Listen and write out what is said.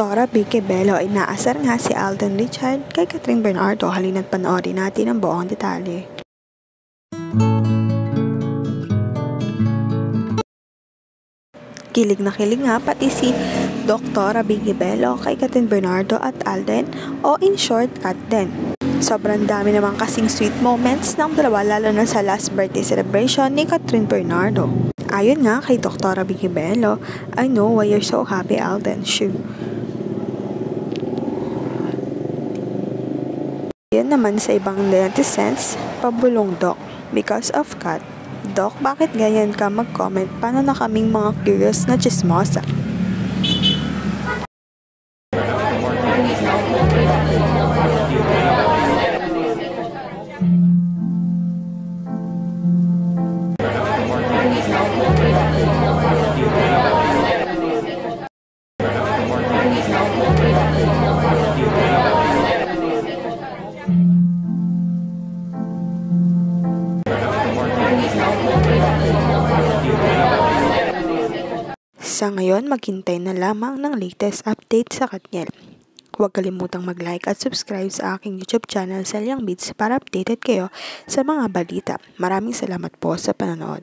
Doktora Vicky Bello ay naasar nga si Alden Richard kay Catherine Bernardo. Halina't panoorin natin ang buong detalye. Kilig na kilig nga pati si Doktora Vicky Bello kay Catherine Bernardo at Alden, o in short, Kat din. Sobrang dami naman kasing sweet moments ng dalawa, lalo na sa last birthday celebration ni Catherine Bernardo. Ayon nga kay Doktora Vicky Bello, "I know why you're so happy, Alden. Shoo." Yan naman sa ibang netizens, pabulong Dok, "Because of Kat. Dok, bakit ganyan ka mag-comment? Paano na kaming mga curious na chismosa?" Sa ngayon, maghintay na lamang ng latest update sa Katniel. Huwag kalimutang mag-like at subscribe sa aking YouTube channel, Selyang Beats, para updated kayo sa mga balita. Maraming salamat po sa panonood.